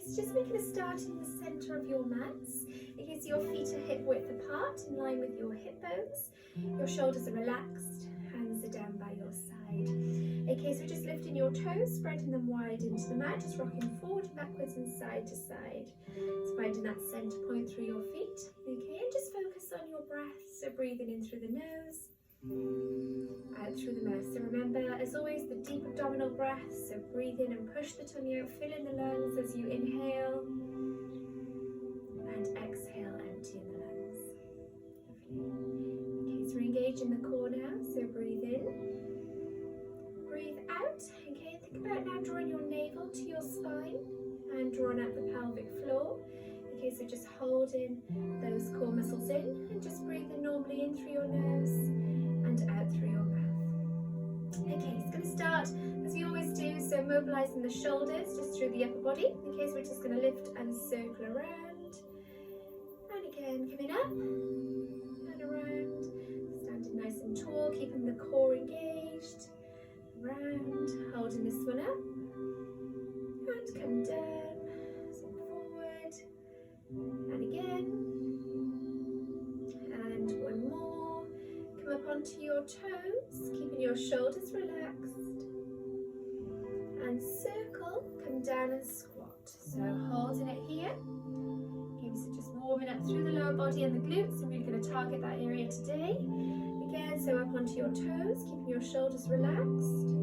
so just making a start in the centre of your mats. Okay, so your feet are hip width apart, in line with your hip bones. Your shoulders are relaxed, hands are down by your side. Okay, so just lifting your toes, spreading them wide into the mat, just rocking forward, backwards and side to side. So finding that centre point through your feet. Okay, and just focus on your breath, so breathing in through the nose, out through the mouth. So remember, as always, the deep abdominal breath, so breathe in and push the tummy out, fill in the lungs as you inhale, and exhale, emptying the lungs. Lovely. Okay, so we're engaging the core now, so breathe in, breathe out. Okay, think about now drawing your navel to your spine and drawing out the pelvic floor. Okay, so just holding those core muscles in and just breathing normally in through your nose and out through your mouth. Okay, it's going to start as we always do, so mobilising the shoulders just through the upper body. Okay, so we're just going to lift and circle around. And again, coming up and around. Standing nice and tall, keeping the core engaged. Round, holding this one up. And come down. So forward. And again. And one more. Come up onto your toes, keeping your shoulders relaxed. And circle, come down and squat. So holding it here. Okay, so just warming up through the lower body and the glutes. I'm really going to target that area today. Again, so up onto your toes, keeping your shoulders relaxed.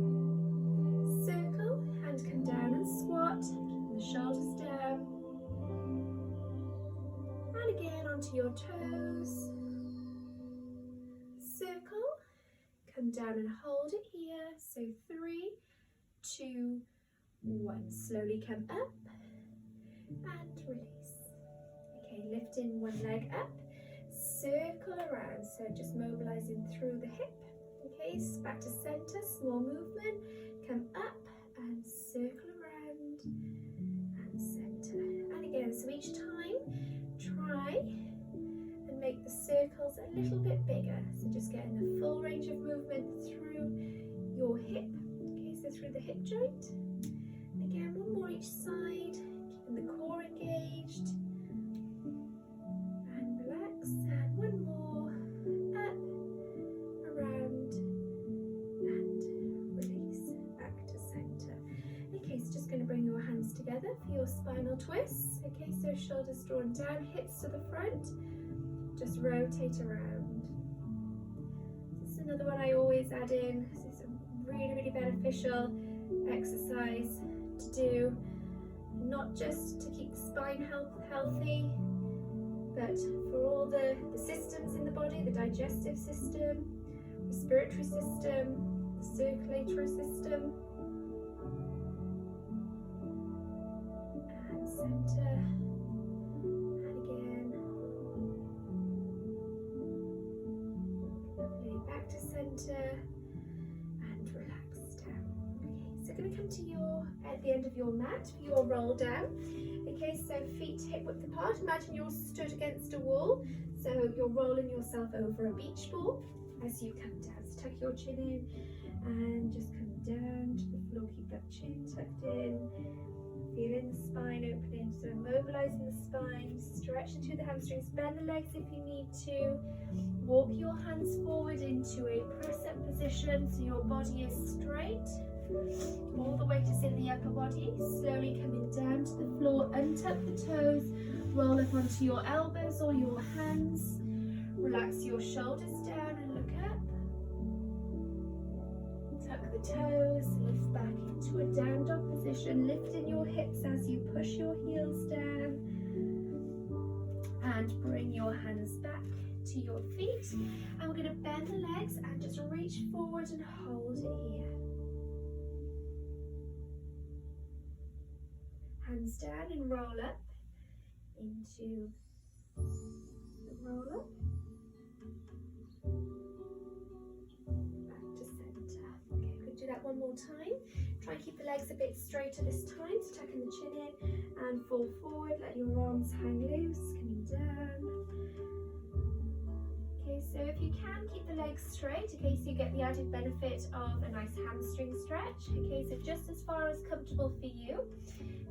Circle and come down and squat, keeping the shoulders down. And again onto your toes. Circle, come down and hold it here. So 3, 2, 1. Slowly come up and release. Okay, lifting one leg up, circle around. So just mobilizing through the hip. Okay, so back to center, small movement. Come up and circle around and center. And again, so each time, try and make the circles a little bit bigger. So just getting the full range of movement through your hip. Okay, so through the hip joint. And again, one more each side, keeping the core engaged. And relax. And one more. Up, around, and release. Back to center. Okay, so just going to bring your hands together for your spinal twists. Okay, so shoulders drawn down, hips to the front. Just rotate around. This is another one I always add in. This is a really, really beneficial exercise to do, not just to keep the spine healthy, but for all the systems in the body, the digestive system, respiratory system, the circulatory system. And center. And again. Lovely. Back to center. And relax down. Okay, so going to come to at the end of your mat for your roll down. Okay, so feet hip width apart. Imagine you're stood against a wall. So you're rolling yourself over a beach ball as you come down. So tuck your chin in and just come down to the floor. Keep that chin tucked in. Feeling the spine opening. So mobilizing the spine, stretching through the hamstrings. Bend the legs if you need to. Walk your hands forward into a press-up position so your body is straight. All the weight is in the upper body. Slowly coming down to the floor. Untuck the toes. Roll up onto your elbows or your hands. Relax your shoulders down and look up. Tuck the toes. Lift back into a down dog position. Lifting your hips as you push your heels down. And bring your hands back to your feet. And we're going to bend the legs and just reach forward and hold it here. Hands down and roll up into the roll up. Back to center. Okay, we're going to do that one more time. Try and keep the legs a bit straighter this time. So tucking the chin in and fall forward. Let your arms hang loose, coming down. Okay, Okay, so if you can, keep the legs straight, okay, so you get the added benefit of a nice hamstring stretch. Okay, so just as far as comfortable for you.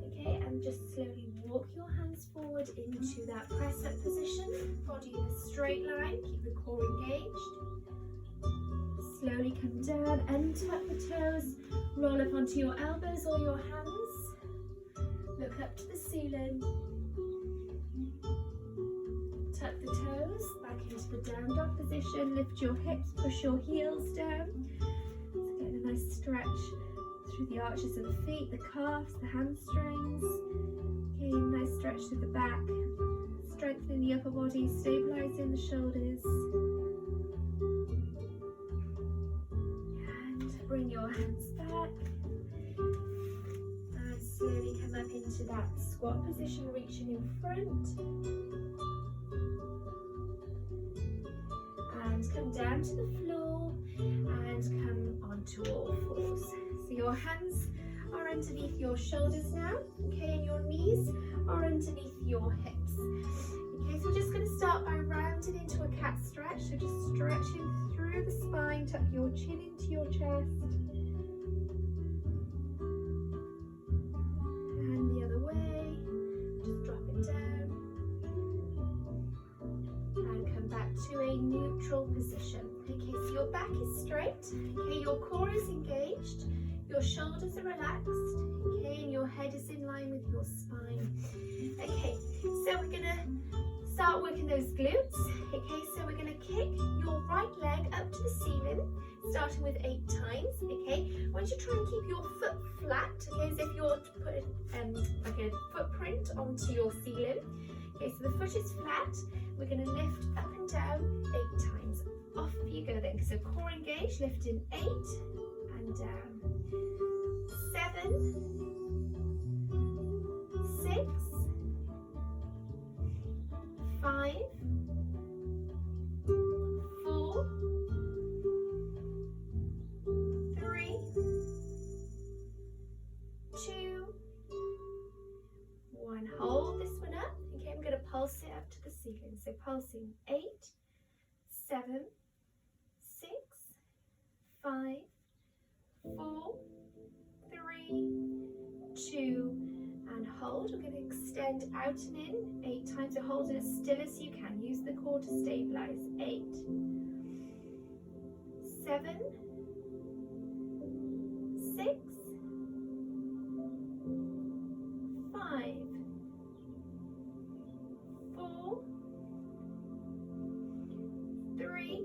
Okay, and just slowly walk your hands forward into that press up position. Body in a straight line, keep the core engaged. Slowly come down and tuck the toes, roll up onto your elbows or your hands. Look up to the ceiling. Tuck the toes back into the down dog position. Lift your hips, push your heels down. So getting a nice stretch through the arches of the feet, the calves, the hamstrings. Okay, nice stretch through the back. Strengthening the upper body, stabilizing the shoulders. And bring your hands back. And slowly come up into that squat position, reaching in front. And come down to the floor and come onto all fours. So your hands are underneath your shoulders now, okay, and your knees are underneath your hips. Okay, so we're just going to start by rounding into a cat stretch. So just stretching through the spine, tuck your chin into your chest. And the other way, just drop it down. And come back to a neutral position. Okay, so your back is straight, okay, your core is engaged, your shoulders are relaxed, okay, and your head is in line with your spine. Okay, so we're gonna start working those glutes. Okay, so we're gonna kick your right leg up to the ceiling, starting with 8 times. Okay, I want you to try and keep your foot flat, okay, as if you're putting like a footprint onto your ceiling. Okay, so the foot is flat. We're going to lift up and down 8 times. Off you go then. So core engaged, lifting 8 and down. 7, 6, 5, 4, 3, 2, 1. Hold this one up. Okay, I'm going to pulse it up to the ceiling. So pulsing 8, 7, 6, 5, 4, 3, 2, and hold. We're going to extend out and in 8 times. So hold it as still as you can. Use the core to stabilize. 8, 7, 6, 5, 4, 3,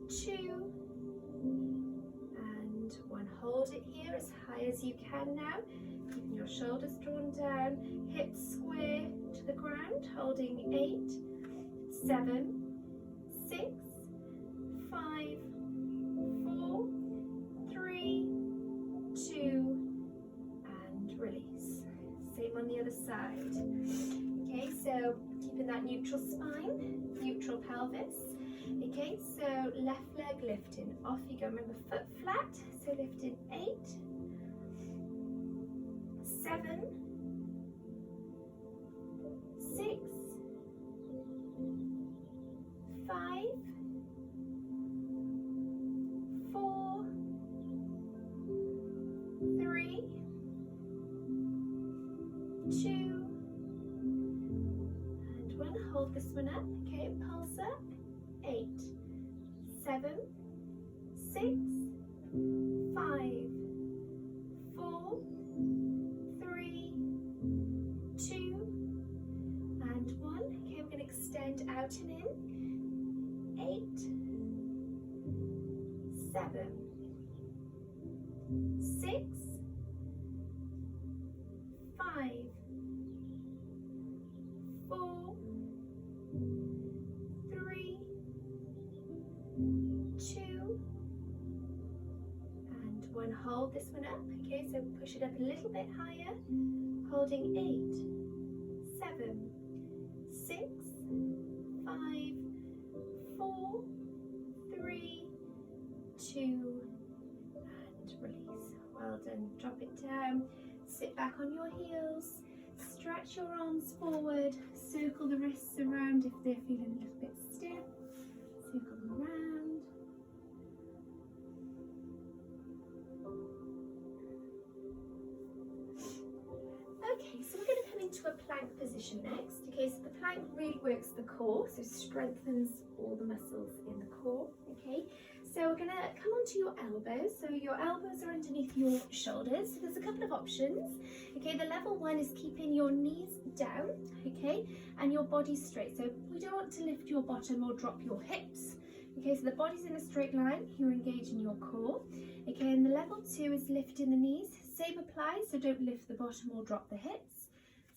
2, and 1. Hold it here as high as you can now. Keeping your shoulders drawn down, hips square to the ground, holding 8, 7, 6, 5, 4, 3, 2, and release. Same on the other side. Okay, so keeping that neutral spine, neutral pelvis. Okay, so left leg lifting, off you go. Remember, foot flat, so lifting 8, 7, 6, 5, 4, 3, 2, and 1. Hold this one up. Okay, pulse up. 8, 7, 6, 5, 4, 3, 2, and 1. Okay, we're going to extend out and in. 8, 7, 6, 5, 4, 3, 2, and 1. Hold this one up. Okay, so push it up a little bit higher, holding 8, 7, 6, 5, 4, 3, 2, and release. Well done. Drop it down, sit back on your heels, stretch your arms forward, circle the wrists around if they're feeling a little bit stiff, circle them around. Okay, so we're going to come into a plank position next. Okay, so the plank really works the core, so strengthens all the muscles in the core. Okay, so we're going to come onto your elbows. So your elbows are underneath your shoulders. So there's a couple of options. Okay, the level one is keeping your knees down, okay, and your body straight. So we don't want to lift your bottom or drop your hips. Okay, so the body's in a straight line, you're engaging your core. Okay, and the level two is lifting the knees. Same applies, so don't lift the bottom or drop the hips.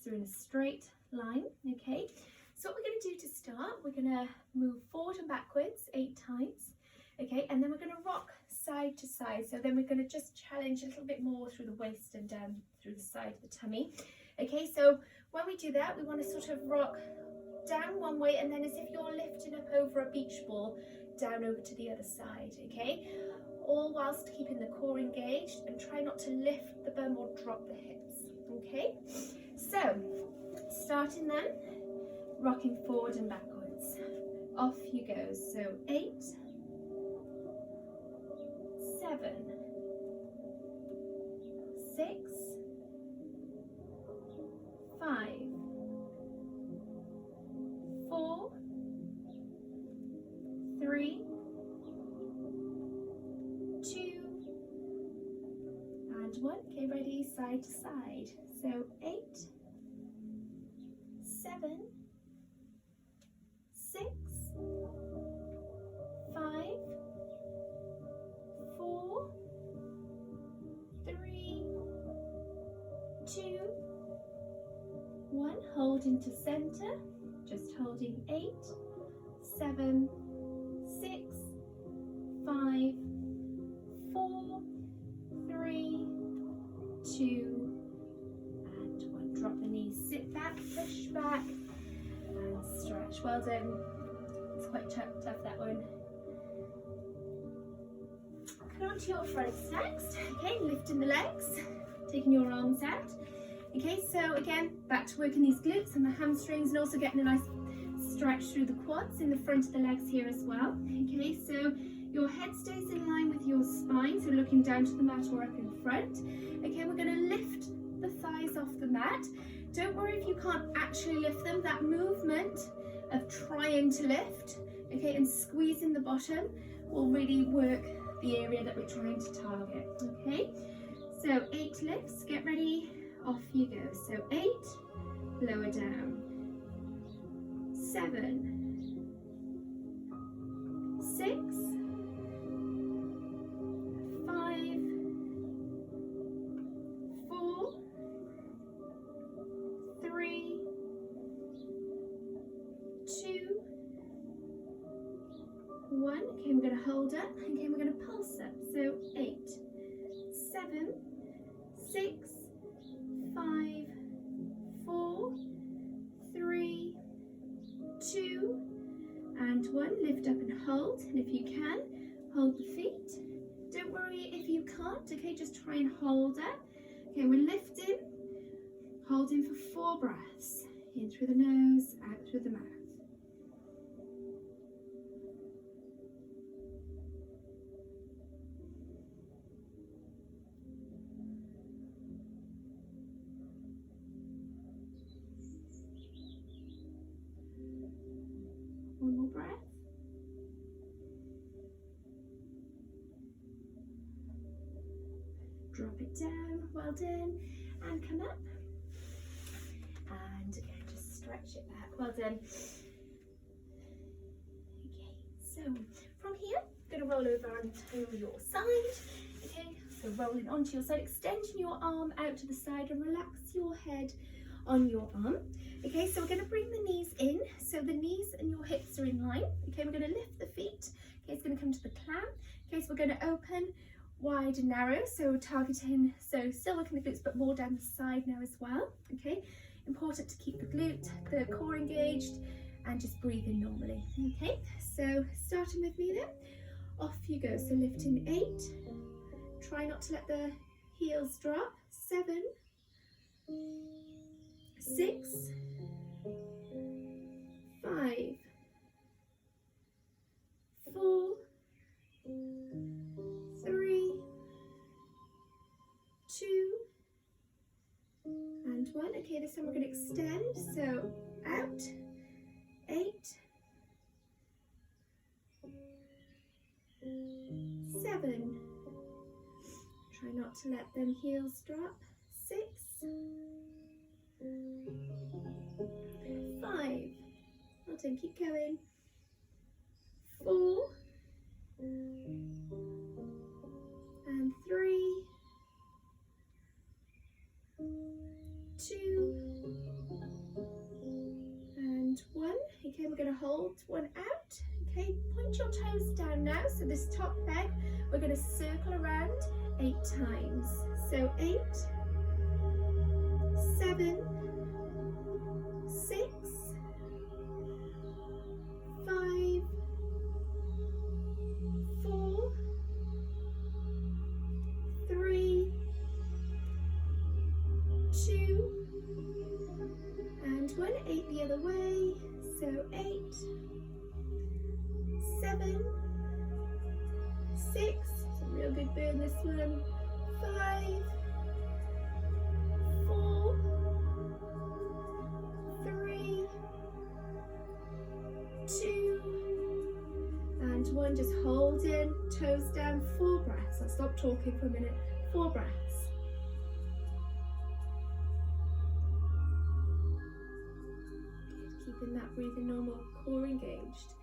So we're in a straight line, okay. So what we're going to do to start, we're going to move forward and backwards 8 times, okay, and then we're going to rock side to side. So then we're going to just challenge a little bit more through the waist and down through the side of the tummy. Okay, so when we do that, we want to sort of rock down one way and then as if you're lifting up over a beach ball, down over to the other side, okay? All whilst keeping the core engaged, and try not to lift the bum or drop the hips, okay? So, starting then, rocking forward and backwards. Off you go. So 8, 7, 6, 5, 4, 3, 2, and 1. Okay, ready, side to side. So 8, 7, 6, 5, 4, 3, 2, 1. Hold into center. Just holding 8, 7, 6, 5, 4, 3, 2, and 1. Drop the knees, sit back, push back, and stretch. Well done. It's quite tough that one. Come on to your fronts next. Okay, lifting the legs, taking your arms out. Okay, so again, back to working these glutes and the hamstrings, and also getting a nice stretch through the quads in the front of the legs here as well. Okay, so your head stays in line with your spine, so looking down to the mat or up in front. Okay, we're going to lift the thighs off the mat. Don't worry if you can't actually lift them. That movement of trying to lift, okay, and squeezing the bottom will really work the area that we're trying to target. Okay, so 8 lifts, get ready, off you go. So 8, lower down, 7, 6, 5, 4, 3, 2, 1. Okay, we're going to hold up. Okay, we're going to pulse up. So 8, 7, 6, 5, 4, 3, 2, and 1. Lift up and hold. And if you can, hold the feet. Don't worry if you can't. Okay, just try and hold it. Okay, we're lifting, holding for 4 breaths. In through the nose, out through the mouth. One more breath. Drop it down, well done, and come up. And again, just stretch it back, well done. Okay, so from here, I'm going to roll over onto your side. Okay, so rolling onto your side, extending your arm out to the side and relax your head on your arm. Okay, so we're going to bring the knees in, so the knees and your hips are in line. Okay, we're going to lift the feet. Okay, it's going to come to the clam. Okay, so we're going to open wide and narrow, so targeting, so still working the glutes but more down the side now as well. Okay, important to keep the core engaged and just breathing normally. Okay, so starting with me then, off you go. So lifting 8, try not to let the heels drop, 7, 6, 5, 4, 3, 2, and 1. Okay, this time we're going to extend, so out, 8, 7, try not to let them heels drop, 6, 5, well done, keep going, 4, and 3, 2, and 1. Okay, we're going to hold 1 out. Okay, point your toes down now. So this top leg, we're going to circle around 8 times. So 8, 7, 6, 5, 4, 3, 2, and 1. 8 the other way. So 8, 7, 6, it's a real good burn this one, 5, 4, 3, 2, and 1. Just hold in, toes down, 4 breaths. I'll stop talking for a minute. 4 breaths. Good. Keeping that breathing normal, core engaged.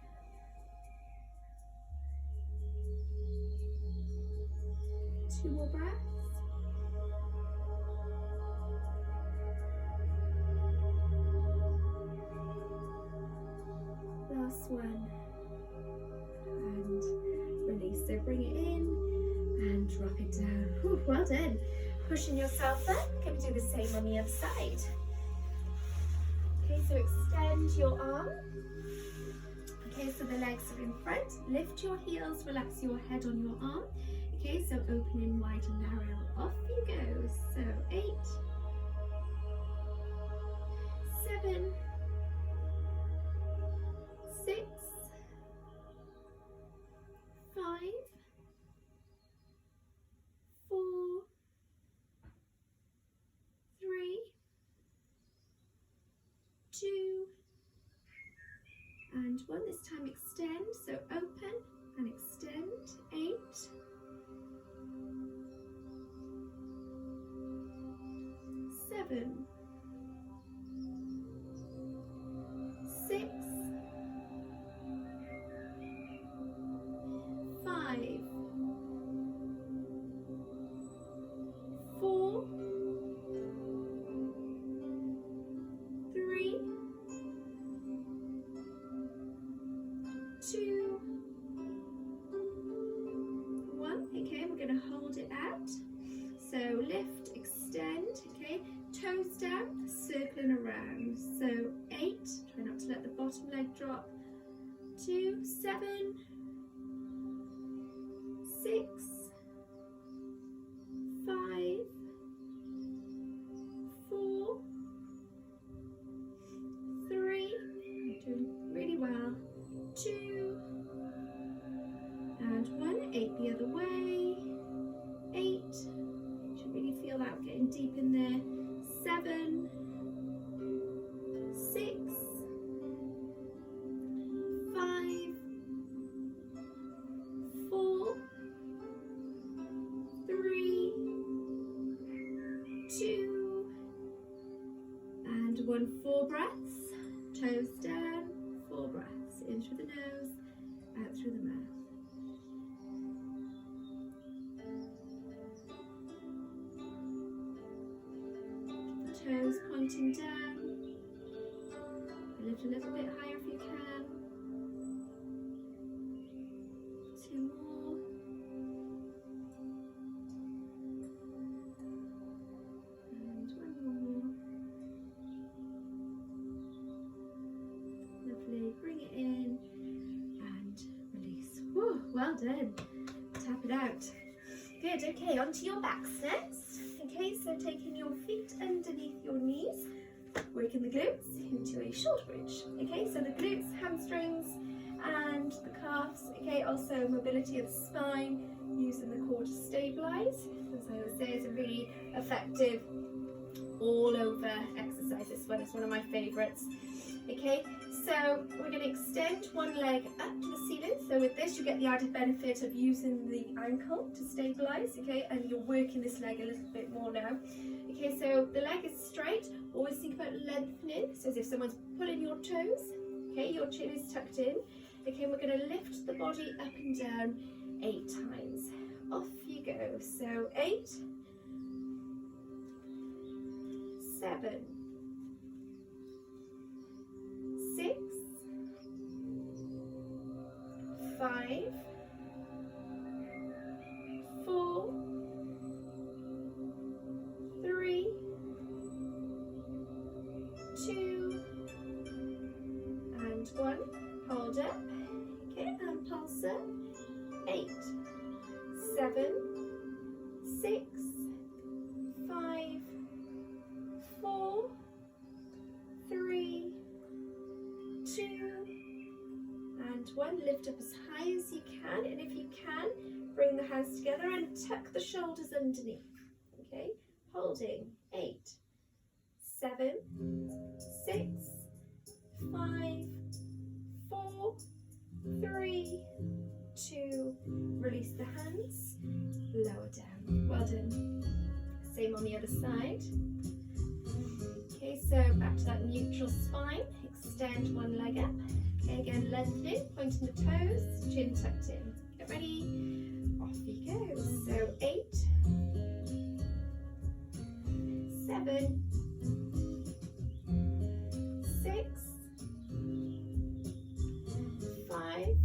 Two more breaths. Last one. And release. So bring it in and drop it down. Whew, well done. Pushing yourself up. Going to do the same on the other side. Okay, so extend your arm. Okay, so the legs are in front. Lift your heels, relax your head on your arm. Okay, so opening wide and narrow, off you go. So 8, 7, 6, 5, 4, 3, 2, and 1. This time extend, so open and extend. 8, 7, 6, 5, 4, 3, 2, 1. Okay, we're going to hold it out. So lift, extend, okay, toes down, circling around. So 8, try not to let the bottom leg drop. 2, 7, 6, 5, 4, 3, you're doing really well. 2, and 1, 8 the other way. 8, should really feel that getting deep in there. 7, 6, 5, 4, 3, 2, and 1. 4 breaths. Toes down. 4 breaths. In through the nose, out through the mouth. Toes pointing down. Lift a little bit higher if you can. 2 more. And 1 more. Lovely. Bring it in and release. Whew, well done. Tap it out. Good. Okay, onto your backs next. Okay, so taking your feet underneath your knees, working the glutes into a shoulder bridge. Okay, so the glutes, hamstrings, and the calves. Okay, also mobility of the spine, using the core to stabilize. As I always say, it's a really effective all over exercise. This one is one of my favorites. Okay, so we're going to extend one leg up to the ceiling. So with this, you get the added benefit of using the ankle to stabilize. Okay, and you're working this leg a little bit more now. Okay, so the leg is straight. Always think about lengthening, so as if someone's pulling your toes. Okay, your chin is tucked in. Okay, we're going to lift the body up and down 8 times. Off you go. So 8, 7, 6, 5, 4, 3, 2, and 1. Hold up. Okay, and pulse up. 8, 7, 6, 5, 4, 3, 2, and 1. Lift up as high as you can, and if you can, bring the hands together and tuck the shoulders underneath. Okay, holding. 8, 7, 6, 5, 4, 3, 2. Release the hands. Lower down. Well done. Same on the other side. Okay, so back to that neutral spine. Extend one leg up. Okay, again lengthening, pointing the toes, chin tucked in. Get ready. Off you go. So 8, 7, 6, 5,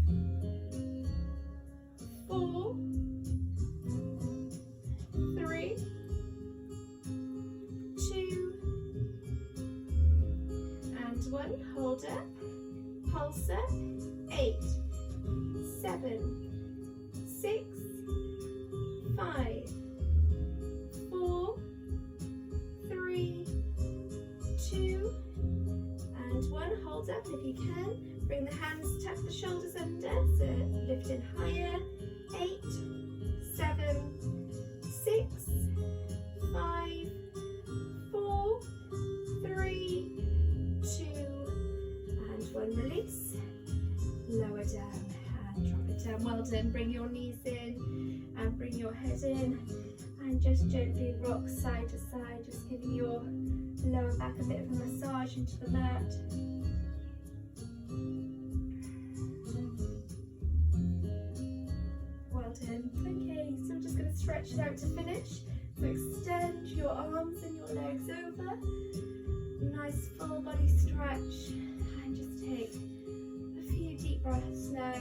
4, 3, 2, and 1. Hold up. Pulse up. 8, 7, 6, 5, 4, 3, 2, and 1. Hold up if you can. Bring the hands, tuck the shoulders under, so lifting higher. 8, 7, 6, 5, 4, 3, 2, and 1. Release. Lower down and drop it down. Well done. Bring your knees in and bring your head in, and just gently rock side to side, just giving your lower back a bit of a massage into the mat. Well done. Okay, so I'm just going to stretch it out to finish. So extend your arms and your legs over. Nice full body stretch, and just take a few deep breaths now.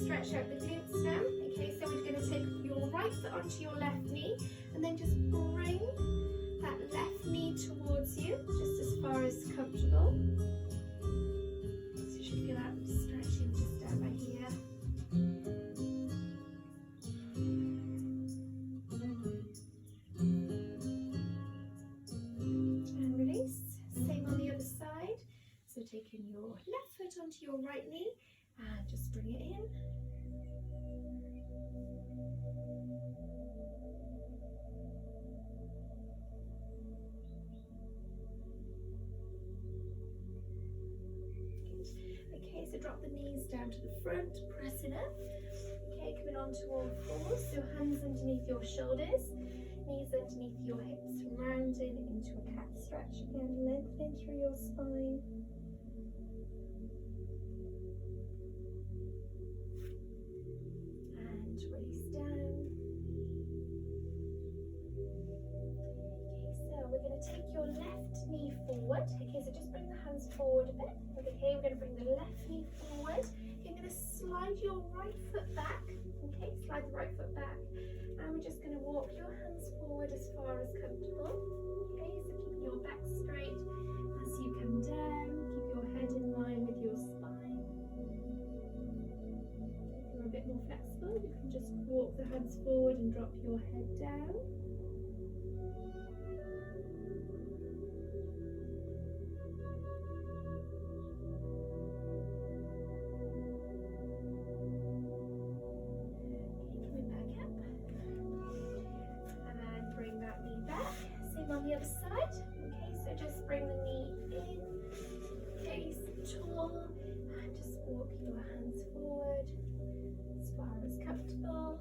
Stretch out the glutes now. Okay, so we're going to take your right foot onto your left knee, and then just bring that left knee towards you, just as far as comfortable. So you should feel that stretching just down by here. And release. Same on the other side. So taking your left foot onto your right knee, and just bring it in. Okay, so drop the knees down to the front, press it up. Okay, coming onto all fours, so hands underneath your shoulders, knees underneath your hips, rounding into a cat stretch. Again, lengthening through your spine. Release down. Okay, so we're going to take your left knee forward. Okay, so just bring the hands forward a bit. Okay, we're going to bring the left knee forward. You're going to slide your right foot back. Okay, slide the right foot back And we're just going to walk your hands forward as far as comfortable. Okay, so keeping your back straight as you come down. Keep your head in line with your spine. If you're a bit more flexible, you can just walk the hands forward and drop your head down. On the other side. Okay, so just bring the knee in, gaze tall, and just walk your hands forward as far as comfortable.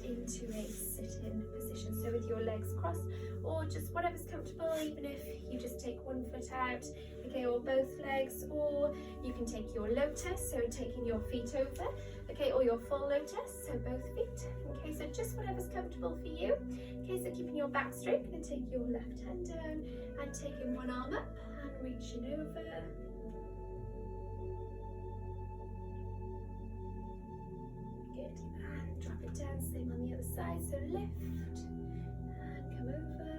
Into a sit-in position, so with your legs crossed or just whatever's comfortable, even if you just take one foot out, okay, or both legs, or you can take your lotus, so taking your feet over, okay, or your full lotus, so both feet, okay, so just whatever's comfortable for you. Okay, so keeping your back straight, going to take your left hand down and taking one arm up and reaching over. Drop it down, same on the other side, so lift and come over.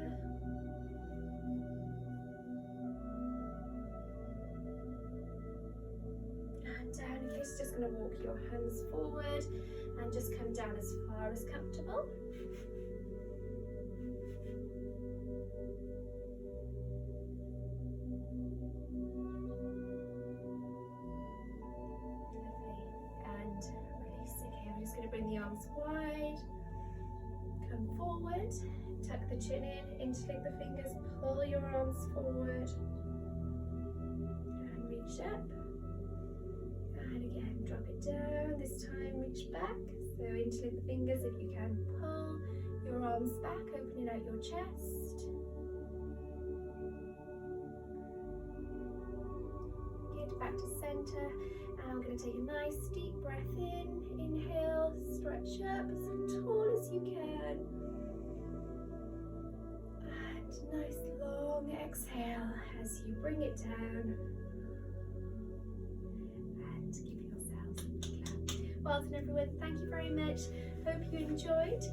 And down, okay, so just going to walk your hands forward and just come down as far as comfortable. Bring the arms wide, come forward, tuck the chin in, interlink the fingers, pull your arms forward, and reach up, and again, drop it down, this time reach back, so interlink the fingers if you can, pull your arms back, opening out your chest, get back to center. Now we're going to take a nice deep breath in, inhale, stretch up as tall as you can, and nice long exhale as you bring it down, and give yourselves a clap. Well done everyone, thank you very much, hope you enjoyed.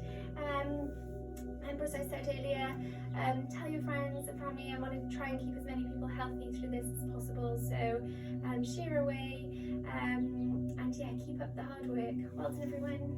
Remember, as I said earlier, tell your friends and family. I want to try and keep as many people healthy through this as possible, so share away, and yeah, keep up the hard work. Well done everyone.